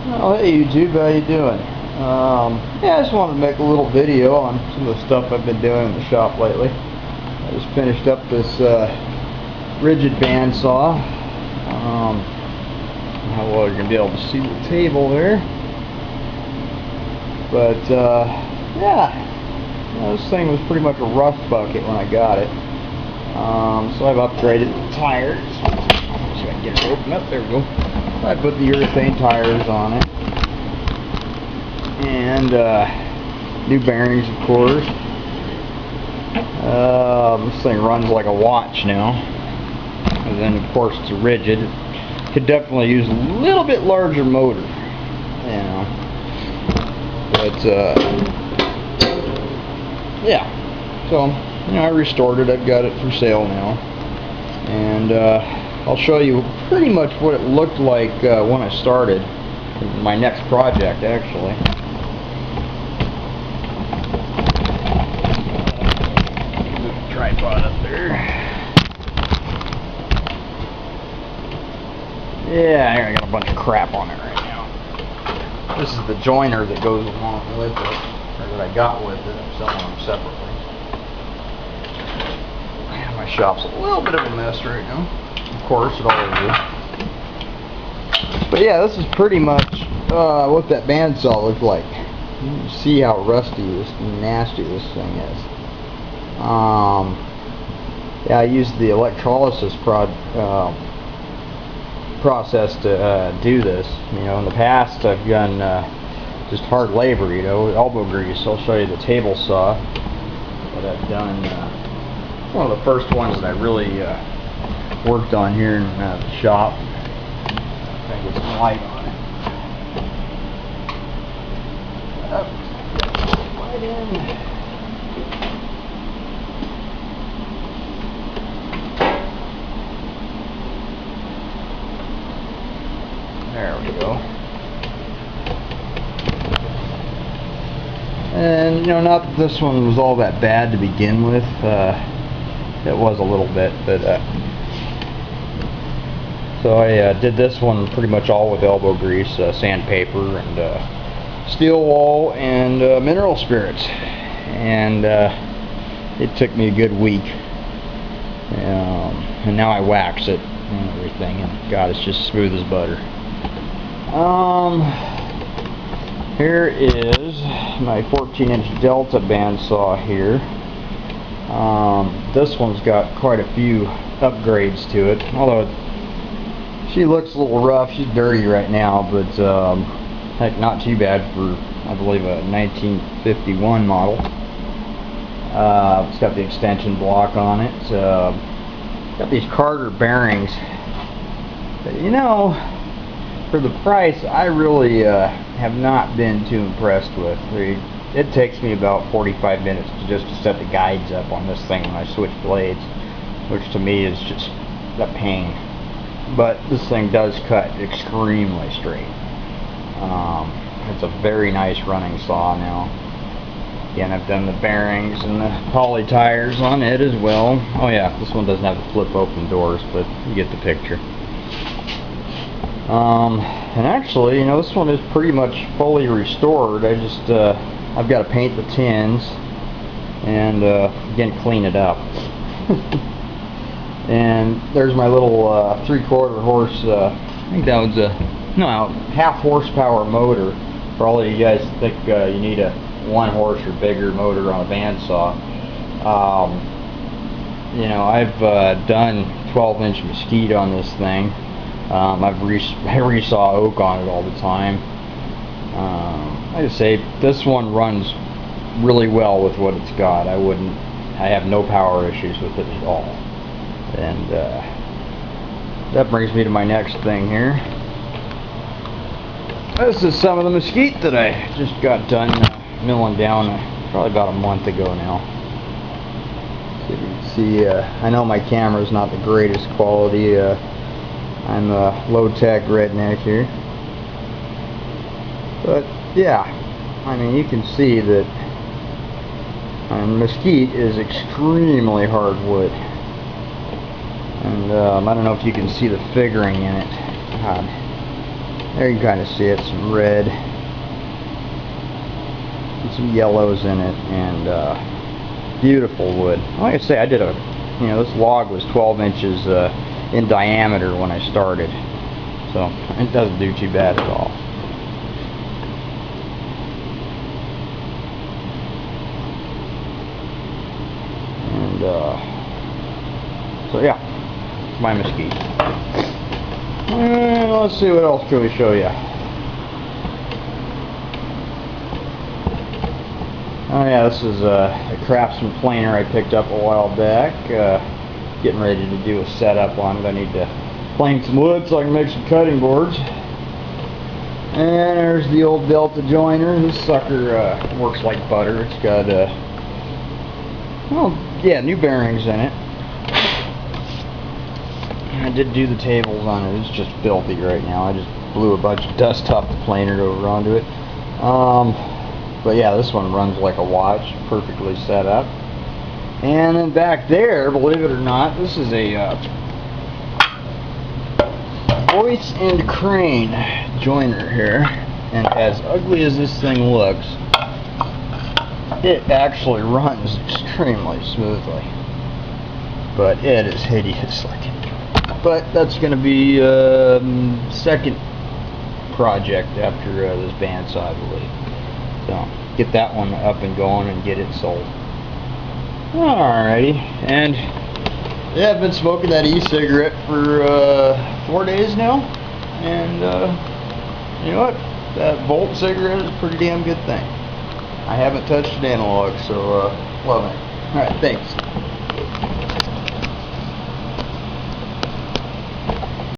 Oh, hey YouTube, how you doing? Yeah, I just wanted to make a little video on some of the stuff I've been doing in the shop lately. I just finished up this rigid bandsaw. How well you're going to be able to see the table there. But, yeah, this thing was pretty much a rust bucket when I got it. So I've upgraded the tires. See if I can get it open up. There we go. I put the urethane tires on it. And new bearings, of course. This thing runs like a watch now. And then, of course, it's rigid. Could definitely use a little bit larger motor, you know. But yeah. So, you know, I restored it. I've got it for sale now, and I'll show you pretty much what it looked like when I started. My next project, actually. Tripod up there. Yeah, I got a bunch of crap on it right now. This is the joiner that goes along with it, or that I got with it. I'm selling them separately. My shop's a little bit of a mess right now. Of course, it always is. But yeah, this is pretty much what that bandsaw looked like. You can see how rusty, nasty this thing is. Yeah, I used the electrolysis process to do this. You know, in the past I've done just hard labor, you know, elbow grease. I'll show you the table saw that I've done. It's one of the first ones that I really worked on here in the shop. Try to get some light on it. Light in. There we go. And, you know, not that this one was all that bad to begin with. It was a little bit, but so I did this one pretty much all with elbow grease, sandpaper, and steel wool, and mineral spirits. And it took me a good week. And now I wax it and everything, and God, it's just smooth as butter. Here is my 14-inch Delta bandsaw here. This one's got quite a few upgrades to it, although she looks a little rough. She's dirty right now, but heck, not too bad for, I believe, a 1951 model. It's got the extension block on it. Got these Carter bearings, but you know, for the price, I really have not been too impressed with. It takes me about 45 minutes just to set the guides up on this thing when I switch blades, which to me is just a pain. But this thing does cut extremely straight. It's a very nice running saw now. Again, I've done the bearings and the poly tires on it as well. Oh yeah, this one doesn't have the flip open doors, but you get the picture. And actually, you know, this one is pretty much fully restored. I just I've got to paint the tins and again clean it up. And there's my little 3/4 horse, I think that was a half horsepower motor. For all of you guys that think you need a 1 horse or bigger motor on a bandsaw, you know, I've done 12-inch mesquite on this thing. I resaw oak on it all the time. Like I say, this one runs really well with what it's got. I have no power issues with it at all. And that brings me to my next thing here. This is some of the mesquite that I just got done milling down probably about a month ago now. So you can see, I know my camera's not the greatest quality. I'm a low-tech redneck here. But yeah, I mean, you can see that mesquite is extremely hard wood. And I don't know if you can see the figuring in it. God, There you can kind of see it, some red and some yellows in it, and beautiful wood. Like I say, I did this log was 12 inches in diameter when I started, so it doesn't do too bad at all. And so yeah, it's my mesquite. And let's see, what else can we show you? Oh yeah, this is a Craftsman planer I picked up a while back. Getting ready to do a setup on it. I need to plane some wood so I can make some cutting boards. And there's the old Delta joiner. This sucker works like butter. It's got new bearings in it. I did do the tables on it. It's just filthy right now. I just blew a bunch of dust off the planer over onto it. But yeah, this one runs like a watch, perfectly set up. And then back there, believe it or not, this is a voice and crane joiner here. And as ugly as this thing looks, it actually runs extremely smoothly. But it is hideous looking. But that's going to be second project after this bandsaw, I believe. So get that one up and going and get it sold. Alrighty, and yeah, I've been smoking that e-cigarette for 4 days now, and you know what? That Volt cigarette is a pretty damn good thing. I haven't touched an analog, so loving it. Alright, thanks.